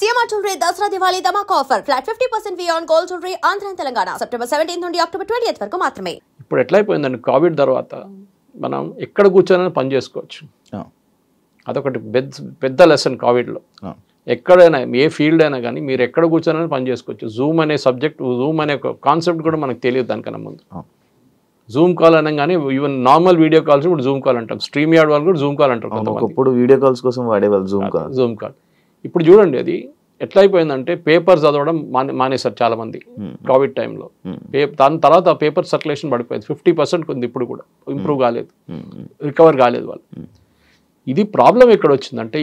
CMR jewellery Dasara Diwali dhamaka offer flat 50% V on gold jewellery Andhra Telangana September 17 నుండి October 20 వరకు మాత్రమే. ఇప్పుడు ఎట్లా అయిపోయిందండి కోవిడ్ తర్వాత మనం ఎక్కడ కూర్చొని పని చేసుకోవచ్చు. అదొకటి పెద్ద లెసన్ కోవిడ్లో. ఎక్కడైనా ఏ ఫీల్డ్ అయినా కానీ మీరు ఎక్కడ కూర్చొని పని చేసుకోవచ్చు. జూమ్ అనే సబ్జెక్ట్, జూమ్ అనే కాన్సెప్ట్ కూడా మనకు తెలియదు దానికన్నా ముందు. జూమ్ కాల్ అనగానే ఈవెన్ నార్మల్ వీడియో కాల్స్ కూడా జూమ్ కాల్ అంటాం. స్ట్రీమ్ యార్డ్ వాళ్ళు కూడా జూమ్ కాల్ అంటారు. ఒకప్పుడు వీడియో కాల్స్ కోసం వాడేవాళ్ళు జూమ్ కాల్. ఇప్పుడు చూడండి అది ఎట్లా అయిపోయిందంటే పేపర్ చదవడం మానేశారు చాలా మంది కోవిడ్ టైంలో. దాని తర్వాత ఆ పేపర్ సర్క్యులేషన్ పడిపోయింది. 50% ఉంది ఇప్పుడు కూడా, ఇంప్రూవ్ కాలేదు, రికవర్ కాలేదు వాళ్ళు. ఇది ప్రాబ్లం ఎక్కడ వచ్చిందంటే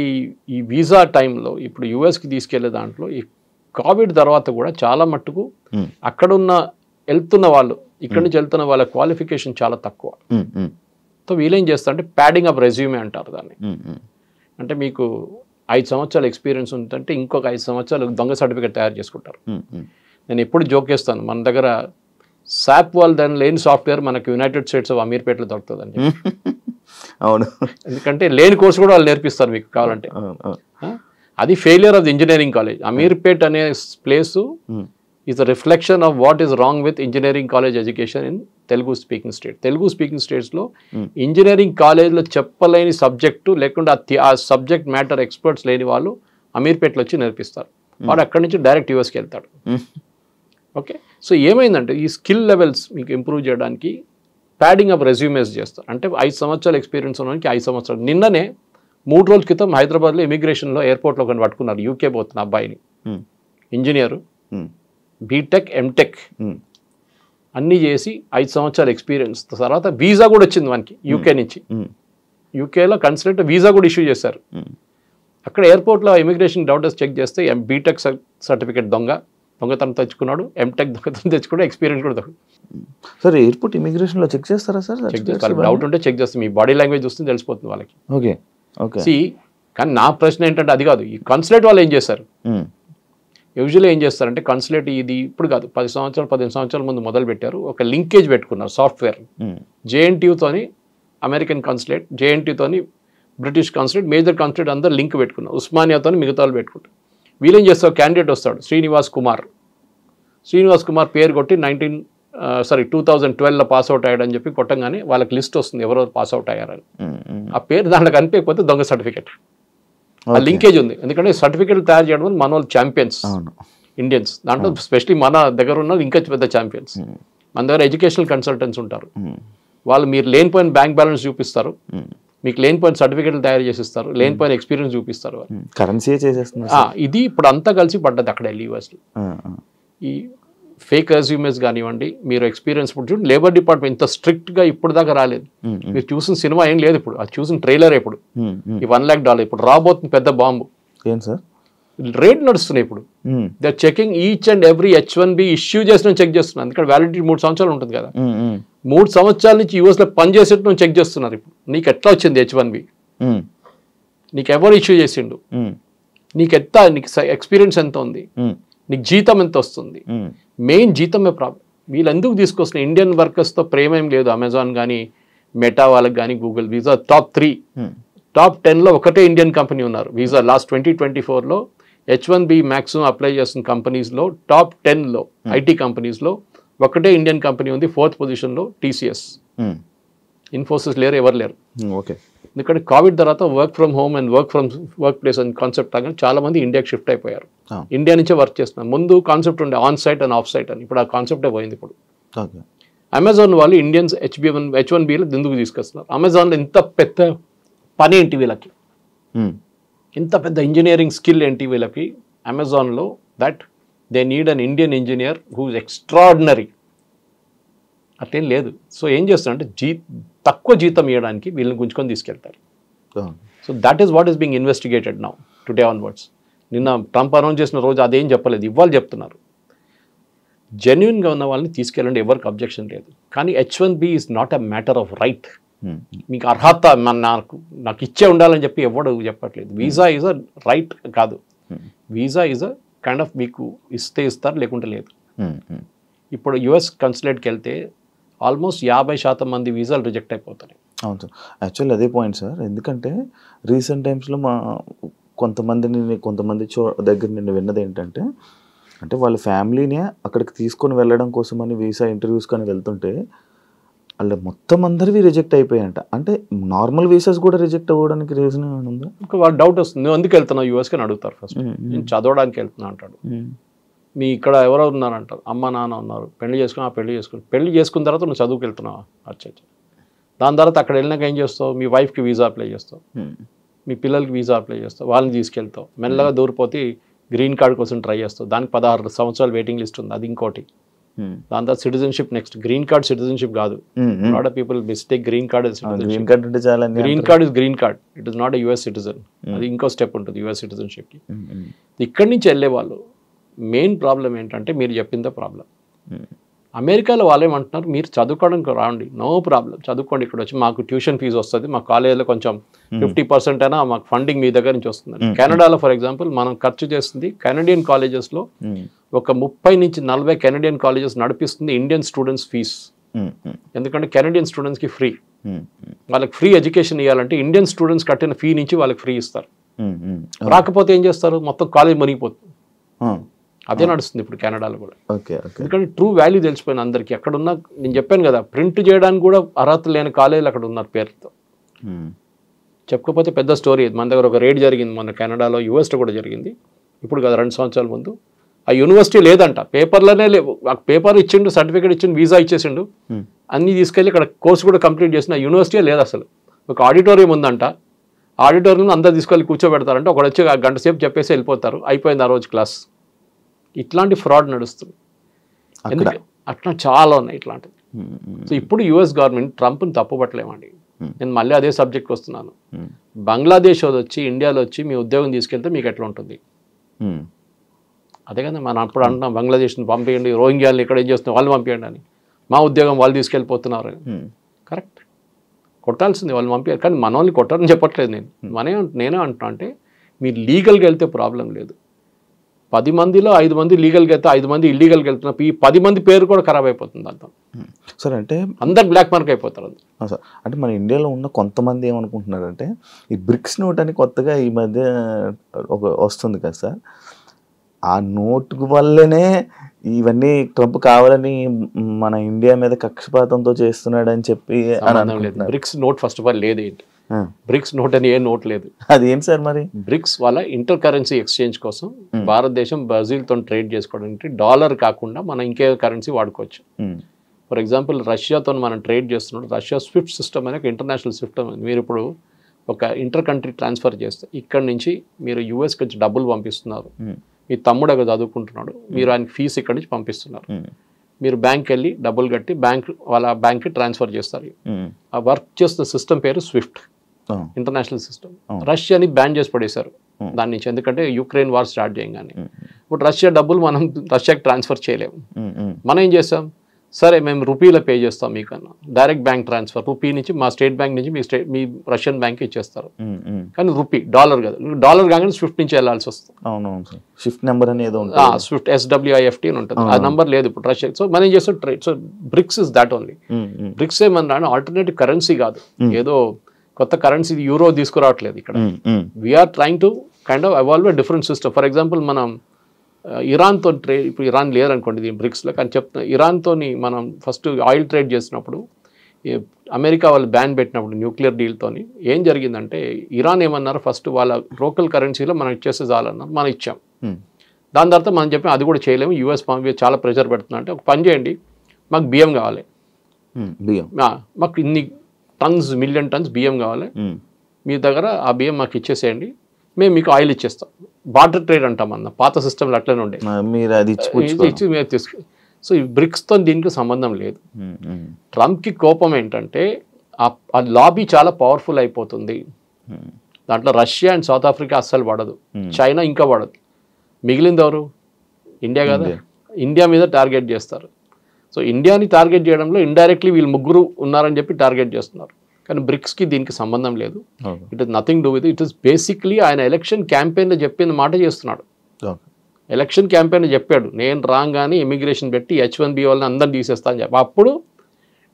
ఈ వీసా టైంలో ఇప్పుడు యూఎస్కి తీసుకెళ్లే దాంట్లో ఈ కోవిడ్ తర్వాత కూడా చాలా మట్టుకు అక్కడున్న వెళ్తున్న వాళ్ళు, ఇక్కడి నుంచి వెళ్తున్న వాళ్ళ క్వాలిఫికేషన్ చాలా తక్కువ. సో వీళ్ళేం చేస్తారంటే ప్యాడింగ్ అప్ రెజ్యూమే అంటారు దాన్ని. అంటే మీకు 5 సంవత్సరాల ఎక్స్పీరియన్స్ ఉంటుంటే ఇంకొక 5 సంవత్సరాలు దొంగ సర్టిఫికేట్ తయారు చేసుకుంటారు. నేను ఎప్పుడు జోక్ చేస్తాను, మన దగ్గర సాప్ వాళ్ళు దాని లేని సాఫ్ట్వేర్ మనకు యునైటెడ్ స్టేట్స్ ఆఫ్ అమీర్పేటలో దొరుకుతుందండి. అవును, ఎందుకంటే లేని కోర్సు కూడా వాళ్ళు నేర్పిస్తారు మీకు కావాలంటే. అది failure of the engineering college. Ameerpet అనే place is a reflection of what is wrong with engineering college education in Telugu speaking state. Telugu speaking స్టేట్స్లో ఇంజనీరింగ్ కాలేజ్లో చెప్పలేని సబ్జెక్టు లేకుండా ఆ సబ్జెక్ట్ మ్యాటర్ ఎక్స్పర్ట్స్ లేని వాళ్ళు అమీర్పేటలో వచ్చి నేర్పిస్తారు. వాడు అక్కడి నుంచి డైరెక్ట్ యూఎస్కి వెళ్తాడు. ఓకే, సో ఏమైందంటే ఈ స్కిల్ లెవెల్స్ మీకు ఇంప్రూవ్ చేయడానికి ప్యాడింగ్ అప్ రెజ్యూమేస్ చేస్తారు. అంటే 5 సంవత్సరాల ఎక్స్పీరియన్స్ ఉన్నవానికి 5 సంవత్సరాలు. నిన్ననే 3 రోజుల క్రితం హైదరాబాద్లో ఇమిగ్రేషన్లో ఎయిర్పోర్ట్లో ఒకరిని పట్టుకున్నారు. యూకే పోతున్న అబ్బాయిని, ఇంజనీరు, బీటెక్ ఎంటెక్ అన్నీ చేసి 5 సంవత్సరాల ఎక్స్పీరియన్స్ తర్వాత వీసా కూడా వచ్చింది మనకి యూకే నుంచి. యూకేలో కన్సల్ట్ వీసా కూడా ఇష్యూ చేశారు. అక్కడ ఎయిర్పోర్ట్లో ఇమిగ్రేషన్ డౌటర్స్ చెక్ చేస్తే బీటెక్ సర్టిఫికేట్ దొంగతనం తెచ్చుకున్నాడు, ఎంటెక్ దొంగతనం తెచ్చుకున్నాడు, ఎక్స్పీరియన్స్ కూడా సార్. ఎయిర్పోర్ట్ ఇమిగ్రేషన్లో చెక్ చేస్తారా సార్? చెక్ చేస్తారు, డౌట్ ఉంటే చెక్ చేస్తారు. మీ బాడీ లాంగ్వేజ్ చూస్తే తెలిసిపోతుంది వాళ్ళకి. Okay okay. కానీ నా ప్రశ్న ఏంటంటే అది కాదు, ఈ కన్సులేట్ వాళ్ళు ఏం చేస్తారు? యూజువల్లీ ఏం చేస్తారంటే కన్సులేట్ ఇది ఇప్పుడు కాదు, 10 సంవత్సరాలు 15 సంవత్సరాల ముందు మొదలు పెట్టారు. ఒక లింకేజ్ పెట్టుకున్నారు సాఫ్ట్వేర్. జేఎన్టీయూతోని అమెరికన్ కన్సులేట్, జేఎన్టీతోని బ్రిటిష్ కన్సులేట్, మేజర్ కన్సులేట్ అందరూ లింక్ పెట్టుకున్నారు. ఉస్మానియాతో మిగతా వాళ్ళు పెట్టుకుంటారు. వీళ్ళేం చేస్తారు, క్యాండిడేట్ వస్తాడు శ్రీనివాస్ కుమార్ పేరు కొట్టి 2012లో పాస్అవుట్ అయ్యాడని చెప్పి కొట్టంగానే వాళ్ళకి లిస్ట్ వస్తుంది ఎవరెవరు పాస్అవుట్ అయ్యారని. ఆ పేరు దాంట్లో కనిపించకపోతే దొంగ సర్టిఫికేట్. ఆ లింకేజ్ ఉంది, ఎందుకంటే సర్టిఫికేట్లు తయారు చేయడం మన వాళ్ళు ఛాంపియన్స్ ఇండియన్స్. దాంట్లో స్పెషలీ మన దగ్గర ఉన్న ఇంకా పెద్ద ఛాంపియన్స్. మన దగ్గర ఎడ్యుకేషనల్ కన్సల్టెంట్స్ ఉంటారు. వాళ్ళు మీరు లేనిపోయిన బ్యాంక్ బ్యాలెన్స్ చూపిస్తారు, మీకు లేనిపోయిన సర్టిఫికేట్లు తయారు చేసిస్తారు, లేనిపోయిన ఎక్స్పీరియన్స్ చూపిస్తారు. కరెన్సీ చేసేస్తున్నారు. ఇది ఇప్పుడు అంతా కలిసి పడ్డది అక్కడ యూఎస్లో. ఈ ఫేక్ రెజ్యూమేస్ కానివ్వండి, మీరు ఎక్స్పీరియన్స్ ఇప్పుడు చూడండి, లేబర్ డిపార్ట్మెంట్ ఇంత స్ట్రిక్ట్గా ఇప్పుడు దాకా రాలేదు. మీరు చూసిన సినిమా ఏం లేదు ఇప్పుడు, అది చూసిన ట్రైలర్ ఇప్పుడు ఈ $1 lakh ఇప్పుడు రాబోతుంది పెద్ద బాంబు. ఏం సార్ రేట్ నడుస్తున్నాయి ఇప్పుడు. They are checking each and every H1B issue చేసిన చెక్ చేస్తున్నారు. ఎందుకంటే వ్యాలిడిటీ 3 సంవత్సరాలు ఉంటుంది కదా. 3 సంవత్సరాల నుంచి యూఎస్లో పనిచేసేట్టు చెక్ చేస్తున్నారు. ఇప్పుడు నీకు ఎట్లా వచ్చింది H1B, నీకు ఎవరు ఇష్యూ చేసిండు, నీకు ఎక్స్పీరియన్స్ ఎంత ఉంది, నీకు జీతం ఎంత వస్తుంది. మెయిన్ జీతమే ప్రాబ్లం. వీళ్ళు ఎందుకు తీసుకొస్తున్న ఇండియన్ వర్కర్స్తో ప్రేమ ఏం లేదు. అమెజాన్ కానీ, మెటా వాళ్ళకి కానీ, గూగుల్ వీసా టాప్ 3, టాప్ 10లో ఒకటే ఇండియన్ కంపెనీ ఉన్నారు. వీసా లాస్ట్ 2024లో H1B మ్యాక్సిమం అప్లై చేస్తున్న కంపెనీస్లో టాప్ 10లో ఐటీ కంపెనీస్లో ఒకటే ఇండియన్ కంపెనీ ఉంది. 4th పొజిషన్లో TCS. ఇన్ఫోసిస్ లేరు, ఎవరు లేరు. ఓకే, ఎందుకంటే కోవిడ్ తర్వాత work from home and work place అని కాన్సెప్ట్ లాగా చాలా మంది ఇండియాకి షిఫ్ట్ అయిపోయారు. ఇండియా నుంచే వర్క్ చేస్తున్నారు. ముందు కాన్సెప్ట్ ఉండే on site and off site అని, ఇప్పుడు ఆ కాన్సెప్టే పోయింది. ఇప్పుడు అమెజాన్ వాళ్ళు ఇండియన్స్ H1Bలో ఎందుకు తీసుకొస్తున్నారు? అమెజాన్లో ఇంత పెద్ద పని ఏంటి వీళ్ళకి, ఇంత పెద్ద ఇంజనీరింగ్ స్కిల్ ఏంటి వీళ్ళకి అమెజాన్లో, that they need an Indian engineer who's extraordinary. అట్లేం లేదు. సో ఏం చేస్తారంటే తక్కువ జీతం ఇవ్వడానికి వీళ్ళని గుంజుకొని తీసుకెళ్తారు. So that is what is being investigated now today onwards. నిన్న ట్రంప్ అనౌన్స్ చేసిన రోజు అదేం చెప్పలేదు, ఇవాళ చెప్తున్నారు. జెన్యున్గా ఉన్న వాళ్ళని తీసుకెళ్ళండి, ఎవరికి అబ్జెక్షన్ లేదు. కానీ H1B is not a matter of right. మీకు అర్హత నాకు ఇచ్చే ఉండాలని చెప్పి ఎవడు చెప్పట్లేదు. వీసా ఈజ్ అ రైట్ కాదు. Visa is a kind of మీకు ఇస్తే ఇస్తారు, లేకుంటే లేదు. ఇప్పుడు యుఎస్ కన్సులేట్కి వెళ్తే ఆల్మోస్ట్ 50% మంది వీసాలు రిజెక్ట్ అయిపోతున్నాయి. అవును సార్, యాక్చువల్లీ అదే పాయింట్ సార్. ఎందుకంటే రీసెంట్ టైమ్స్లో కొంతమంది దగ్గర నేను విన్నది ఏంటంటే, అంటే వాళ్ళ ఫ్యామిలీని అక్కడికి తీసుకొని వెళ్ళడం కోసమని వీసా ఇంటర్వ్యూస్ కానీ వెళ్తుంటే వాళ్ళ మొత్తం అందరివి రిజెక్ట్ అయిపోయాయంట. అంటే నార్మల్ వీసాస్ కూడా రిజెక్ట్ అవ్వడానికి రీజన్ ఏమైనా ఉందా? ఇంకా వాడు డౌట్ వస్తుంది, నువ్వు ఎందుకు వెళ్తున్నావు యూఎస్కి అని అడుగుతారు ఫస్ట్. నేను చదవడానికి వెళ్తున్నా అంటాడు. మీ ఇక్కడ ఎవరో ఉన్నారంటారు, అమ్మ నాన్న ఉన్నారు, పెళ్లి చేసుకున్న తర్వాత నువ్వు చదువుకు వెళ్తున్నావు. అచ్చా. దాని తర్వాత అక్కడ వెళ్ళినాక ఏం చేస్తావు, మీ వైఫ్కి వీసా అప్లై చేస్తావు, మీ పిల్లలకి వీసా అప్లై చేస్తావు, వాళ్ళని తీసుకెళ్తావు, మెల్లగా దూరిపోతే గ్రీన్ కార్డ్ కోసం ట్రై చేస్తావు. దానికి 16 సంవత్సరాలు వెయిటింగ్ లిస్ట్ ఉంది, అది ఇంకోటి. దాని తర్వాత citizenship, next green card citizenship కాదు. Lot of people mistake green card. Green card అంటే చాలా green card is green card, it is not a US citizen. అది ఇంకో స్టెప్ ఉంటుంది యుఎస్ సిటిజన్షిప్కి. ఇక్కడి నుంచి వెళ్ళే వాళ్ళు మెయిన్ ప్రాబ్లం ఏంటంటే మీరు చెప్పిందే ప్రాబ్లం. అమెరికాలో వాళ్ళు ఏమంటున్నారు, మీరు చదువుకోవడానికి రాండి, నో ప్రాబ్లం, చదువుకోండి, ఇక్కడ వచ్చి మాకు ట్యూషన్ ఫీజు వస్తుంది, మా కాలేజీలో కొంచెం 50% అయినా మాకు ఫండింగ్ మీ దగ్గర నుంచి వస్తుంది. కెనడాలో ఫర్ ఎగ్జాంపుల్ మనం ఖర్చు చేస్తుంది కెనడియన్ కాలేజెస్లో ఒక 30 నుంచి 40 కెనడియన్ కాలేజెస్ నడిపిస్తుంది ఇండియన్ స్టూడెంట్స్ ఫీజ్. ఎందుకంటే కెనడియన్ స్టూడెంట్స్కి ఫ్రీ, వాళ్ళకి ఫ్రీ ఎడ్యుకేషన్ ఇవ్వాలంటే ఇండియన్ స్టూడెంట్స్ కట్టిన ఫీ నుంచి వాళ్ళకి ఫ్రీ ఇస్తారు. రాకపోతే ఏం చేస్తారు, మొత్తం కాలేజ్ మునిగిపోతుంది. అదే నడుస్తుంది ఇప్పుడు కెనడాలో కూడా. ఎందుకంటే ట్రూ వాల్యూ తెలిసిపోయిన అందరికీ. అక్కడ ఉన్న, నేను చెప్పాను కదా, ప్రింట్ చేయడానికి కూడా అర్హత లేని కాలేజీలు అక్కడ ఉన్నారు పేరుతో. చెప్పకపోతే పెద్ద స్టోరీ. మన దగ్గర ఒక రేడ్ జరిగింది మొన్న కెనడాలో, యూఎస్లో కూడా జరిగింది, ఇప్పుడు కదా 2 సంవత్సరాల ముందు. ఆ యూనివర్సిటీ లేదంట, పేపర్లోనే లేవు. ఆ పేపర్ ఇచ్చిండు, సర్టిఫికేట్ ఇచ్చిండు, వీసా ఇచ్చేసిండు, అన్నీ తీసుకెళ్ళి ఇక్కడ కోర్స్ కూడా కంప్లీట్ చేసిన యూనివర్సిటీ లేదు అసలు. ఒక ఆడిటోరియం ఉందంట, ఆడిటోరియం అందరూ తీసుకెళ్ళి కూర్చోబెడతారంటే ఒకడు వచ్చి 1 గంట సేపు చెప్పేసి వెళ్ళిపోతారు, అయిపోయింది ఆ రోజు క్లాస్. ఇట్లాంటి ఫ్రాడ్ నడుస్తుంది. ఎందుకంటే అట్లా చాలా ఉన్నాయి ఇట్లాంటివి. సో ఇప్పుడు యుఎస్ గవర్నమెంట్ ట్రంప్ని తప్పుపట్టలేమండి. నేను మళ్ళీ అదే సబ్జెక్ట్కి వస్తున్నాను. బంగ్లాదేశ్ వచ్చి ఇండియాలో వచ్చి మీ ఉద్యోగం తీసుకెళ్తే మీకు ఎట్లా ఉంటుంది? అదే కదా మనం అప్పుడు అంటున్నాం, బంగ్లాదేశ్ని పంపించండి, రోహింగ్యాలను ఇక్కడ ఏం చేస్తున్నాం వాళ్ళు పంపించండి అని. మా ఉద్యోగం వాళ్ళు తీసుకెళ్ళిపోతున్నారు అని. కరెక్ట్, కొట్టాల్సింది వాళ్ళు పంపించారు, కానీ మన వాళ్ళని కొట్టారని చెప్పట్లేదు నేను. నేనే అంటున్నా అంటే మీరు లీగల్గా వెళ్తే ప్రాబ్లం లేదు. 10 మందిలో 5 మంది లీగల్గా వెళ్తే 5 మంది ఇల్లీగల్గా వెళ్తున్నారు. ఈ 10 మంది పేరు కూడా ఖరాబ్ అయిపోతుంది అంతా. సార్ అంటే అందరు బ్లాక్ మార్క్ అయిపోతారు. సార్ అంటే మన ఇండియాలో ఉన్న కొంతమంది ఏమనుకుంటున్నారంటే, ఈ బ్రిక్స్ నోట్ అని కొత్తగా ఈ మధ్య వస్తుంది కదా సార్, ఆ నోటు వల్లనే ఇవన్నీ ట్రంప్ కావాలని మన ఇండియా మీద కక్షపాతంతో చేస్తున్నాడు అని చెప్పి BRICS note first of all లేదు. బ్రిక్స్ నోట్ అని ఏ నోట్ లేదు. అది ఏంటి సార్ మరి? బ్రిక్స్ వాళ్ళ ఇంటర్ కరెన్సీ ఎక్స్చేంజ్ కోసం భారతదేశం బ్రెజిల్తో ట్రేడ్ చేసుకోవడానికి డాలర్ కాకుండా మనం ఇంకే కరెన్సీ వాడుకోవచ్చు. ఫర్ ఎగ్జాంపుల్ రష్యాతో మనం ట్రేడ్ చేస్తున్నాడు. రష్యా స్విఫ్ట్ సిస్టమ్ అనే ఒక ఇంటర్నేషనల్ సిస్టమ్. మీరు ఇప్పుడు ఒక ఇంటర్ కంట్రీ ట్రాన్స్ఫర్ చేస్తే ఇక్కడ నుంచి మీరు యూఎస్కి వచ్చి డబ్బులు పంపిస్తున్నారు, మీ తమ్ముడు అక్కడ చదువుకుంటున్నాడు, మీరు ఆయనకి ఫీజు ఇక్కడి నుంచి పంపిస్తున్నారు, మీరు బ్యాంక్కి వెళ్ళి డబ్బులు కట్టి వాళ్ళ బ్యాంక్కి ట్రాన్స్ఫర్ చేస్తారు. ఆ వర్క్ చేస్తున్న సిస్టమ్ పేరు స్విఫ్ట్, ఇంటర్నేషనల్ సిస్టమ్. రష్యాని బ్యాన్ చేసి పడేశారు దాని నుంచి, ఎందుకంటే యుక్రెయిన్ వార్ స్టార్ట్ చేయగానే. ఇప్పుడు రష్యా డబ్బులు మనం రష్యాకి ట్రాన్స్ఫర్ చేయలేము. మనం ఏం చేస్తాం, సరే మేము రూపీలో పే చేస్తాం మీకన్నా, డైరెక్ట్ బ్యాంక్ ట్రాన్స్ఫర్ రూపీ నుంచి మా స్టేట్ బ్యాంక్ నుంచి మీ రష్యన్ బ్యాంక్కి ఇచ్చేస్తారు. కానీ రూపీ, డాలర్ కదా, డాలర్ కాగానే స్విఫ్ట్ నుంచి వెళ్ళాల్సి వస్తుంది. స్విఫ్ట్ నెంబర్ అనేది స్విఫ్ట్ SWIFT అని ఉంటుంది, ఆ నెంబర్ లేదు ఇప్పుడు రష్యా. సో మనం ఏం చేస్తాం trade. So BRICS is that only. BRICS ఏమన్నా ఆల్టర్నేటివ్ కరెన్సీ కాదు, ఏదో కొత్త కరెన్సీ యూరో తీసుకురావట్లేదు ఇక్కడ. We are trying to kind of evolve different system. For example మనం ఇరాన్తో ట్రేడ్, ఇప్పుడు ఇరాన్ లేదనుకోండి దీని బ్రిక్స్లో, కానీ చెప్తున్నా ఇరాన్తో మనం ఫస్ట్ ఆయిల్ ట్రేడ్ చేసినప్పుడు అమెరికా వాళ్ళు బ్యాన్ పెట్టినప్పుడు న్యూక్లియర్ డీల్తో ఏం జరిగిందంటే, ఇరాన్ ఏమన్నారు, ఫస్ట్ వాళ్ళ లోకల్ కరెన్సీలో మనం ఇచ్చేస్తే చాలన్నారు, మనం ఇచ్చాం. దాని తర్వాత మనం చెప్పాం అది కూడా చేయలేము, యూఎస్ చాలా ప్రెషర్ పెడుతున్నా అంటే, ఒక పని చేయండి, మాకు బియ్యం కావాలి, మాకు ఇన్ని టన్స్, మిలియన్ టన్స్ బియ్యం కావాలి, మీ దగ్గర ఆ బియ్యం మాకు ఇచ్చేసేయండి, మేము మీకు ఆయిల్ ఇచ్చేస్తాం. బార్టర్ ట్రేడ్ అంటాం అన్న, పాత సిస్టమ్లో అట్లనే ఉండే, ఇచ్చి మీరు తీసుకు. సో ఈ బ్రిక్స్తో దీనికి సంబంధం లేదు. ట్రంప్కి కోపం ఏంటంటే ఆ లాబీ చాలా పవర్ఫుల్ అయిపోతుంది. దాంట్లో రష్యా అండ్ సౌత్ ఆఫ్రికా అస్సలు పడదు, చైనా ఇంకా పడదు, మిగిలింది ఎవరు? ఇండియా కదా. ఇండియా మీద టార్గెట్ చేస్తారు. సో ఇండియాని టార్గెట్ చేయడంలో ఇండైరెక్ట్లీ వీళ్ళు ముగ్గురు ఉన్నారని చెప్పి టార్గెట్ చేస్తున్నారు. కానీ బ్రిక్స్కి దీనికి సంబంధం లేదు. It is nothing do with it. Is basically ఆయన ఎలక్షన్ క్యాంపెయిన్లో చెప్పిన మాట చేస్తున్నాడు. ఎలక్షన్ క్యాంపెయిన్ చెప్పాడు, నేను రాగానే ఇమిగ్రేషన్ పెట్టి H1B వాళ్ళని అందరిని తీసేస్తా అని చెప్పి. అప్పుడు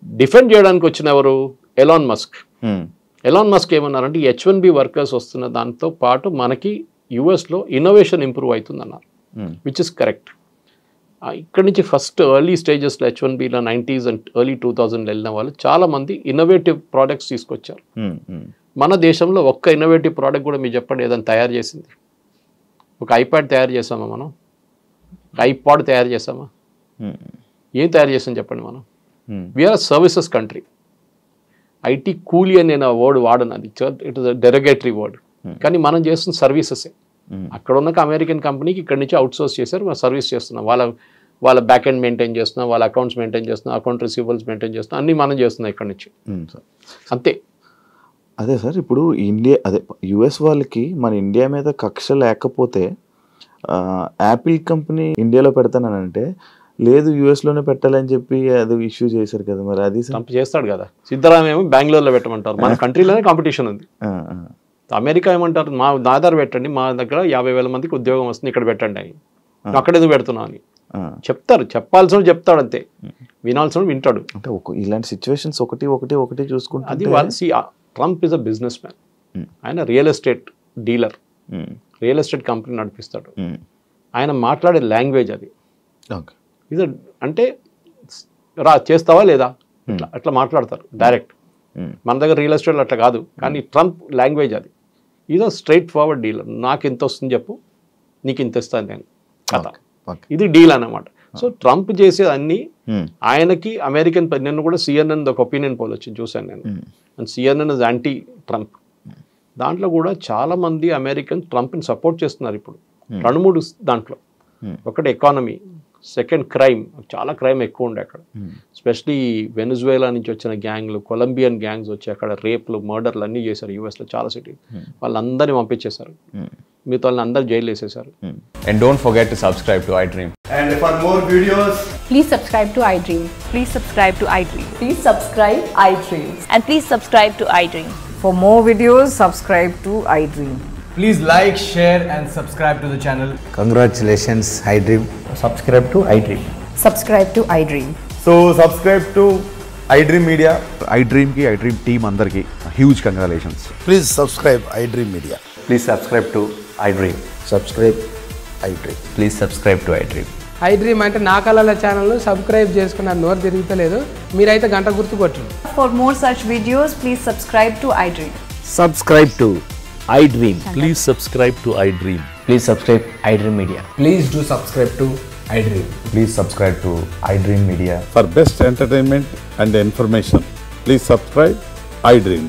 డిఫెండ్ చేయడానికి వచ్చిన ఎవరు? Elon Musk. ఎలాన్ మస్క్ ఏమన్నారంటే H1B వర్కర్స్ వస్తున్న దాంతో పాటు మనకి యుఎస్లో ఇన్నోవేషన్ ఇంప్రూవ్ అవుతుందన్నారు, విచ్ ఇస్ కరెక్ట్. ఇక్కడి నుంచి ఫస్ట్ ఎర్లీ స్టేజెస్లో H1Bలో 90s అండ్ ఎర్లీ 2000 వెళ్ళిన వాళ్ళు చాలామంది ఇన్నోవేటివ్ ప్రోడక్ట్స్ తీసుకొచ్చారు. మన దేశంలో ఒక్క ఇన్నోవేటివ్ ప్రోడక్ట్ కూడా మీరు చెప్పండి ఏదైనా తయారు చేసింది. ఒక ఐప్యాడ్ తయారు చేసామా మనం? ఐపాడ్ తయారు చేసామా? ఏం తయారు చేసాం చెప్పండి మనం? We are services country. ఐటీ కూలీ అని నేను ఆ వర్డ్ వాడను, అది it is a derogatory word. కానీ మనం చేస్తున్న సర్వీసెసే. అక్కడ ఉన్న అమెరికన్ కంపెనీకి ఇక్కడ నుంచి అవుట్ సోర్స్ చేశారు, మనం సర్వీస్ చేస్తున్నాం. వాళ్ళ బ్యాక్ ఎండ్ మెయింటైన్ చేస్తున్నాం, వాళ్ళ అకౌంట్స్ మెయింటైన్ చేస్తున్నాం, అకౌంట్ రిసీవబుల్స్ మెయింటైన్ చేస్తున్నాం, అన్నీ మనం చేస్తున్నాం ఇక్కడ నుంచి. అంతే. అదే సార్, ఇప్పుడు యుఎస్ వాళ్ళకి మన ఇండియా మీద కక్ష లేకపోతే యాపిల్ కంపెనీ ఇండియాలో పెడతానంటే లేదు యుఎస్లోనే పెట్టాలని చెప్పి అది ఇష్యూ చేశారు కదా, మరి అది చేస్తాడు కదా. సిద్ధరామయ్య ఏమో బెంగళూరులో పెట్టమంటారు, మన కంట్రీలోనే కాంపిటీషన్ ఉంది. అమెరికా ఏమంటారు, మా ఆధార్ పెట్టండి, మా దగ్గర 50,000 మందికి ఉద్యోగం వస్తుంది, ఇక్కడ పెట్టండి అని. అక్కడ ఎందుకు పెడుతున్నావు అని చెప్తారు. చెప్పాల్సిన చెప్తాడు, అంతే. వినాల్సిన వింటాడు. అంటే ఇలాంటి సిచ్యువేషన్స్ ఒకటి చూసుకుంటే అది Trump is a businessman. ఆయన real estate dealer, real estate company నడిపిస్తాడు. ఆయన మాట్లాడే లాంగ్వేజ్ అది ఇది అంటే చేస్తావా లేదా అట్లా మాట్లాడతారు డైరెక్ట్. మన దగ్గర రియల్ ఎస్టేట్ అట్లా కాదు, కానీ ట్రంప్ లాంగ్వేజ్ అది. ఇది స్ట్రైట్ ఫార్వర్డ్ డీలర్. నాకు ఎంత వస్తుంది చెప్పు, నీకు ఇంత ఇస్తాను నేను కథ. ఇది డీల్ అన్నమాట. సో ట్రంప్ చేసేది అన్ని ఆయనకి అమెరికన్. నేను కూడా CNN ఒక ఒపీనియన్ పోల్ వచ్చింది చూశాను నేను. And CNN is anti Trump. దాంట్లో కూడా చాలా మంది అమెరికన్ ట్రంప్ని సపోర్ట్ చేస్తున్నారు ఇప్పుడు. 2-3 దాంట్లో. ఒకటి ఎకానమీ, సెకండ్ క్రైమ్. చాలా క్రైమ్ ఎక్కువ ఉండే అక్కడ, ఎస్పెషలీ వెనిజువేలా నుంచి వచ్చిన గ్యాంగ్లు, కొలంబియన్ గ్యాంగ్స్ వచ్చి అక్కడ రేప్లు, మర్డర్లు అన్నీ చేశారు యూఎస్లో చాలా సిటీ. వాళ్ళందరినీ పంపించేశారు, మిగతా వాళ్ళని అందరు jail వేసేశారు. And don't forget to subscribe to iDream. And for more videos, please subscribe to iDream. Please subscribe to iDream. Please subscribe iDream. And please subscribe to iDream. For more videos, subscribe to iDream. please like, share and subscribe to the channel. Congratulations, iDream. Subscribe to iDream. Subscribe to iDream. So subscribe to iDream Media. iDream ki iDream team andarki huge congratulations. Please subscribe iDream Media. Please subscribe to iDream. Subscribe iDream. Please subscribe to iDream. iDream అంటే నా కళల ఛానల్ను subscribe చేసుకున్న నోరు తిరుగుతలేదు, మీరైతే గంట గుర్తు కొట్టండి. For more such videos, please subscribe to iDream. Subscribe to iDream. Please subscribe to iDream. Please subscribe iDream Media. Please do subscribe to iDream. Please subscribe to iDream Media. For best entertainment and information, please subscribe iDream.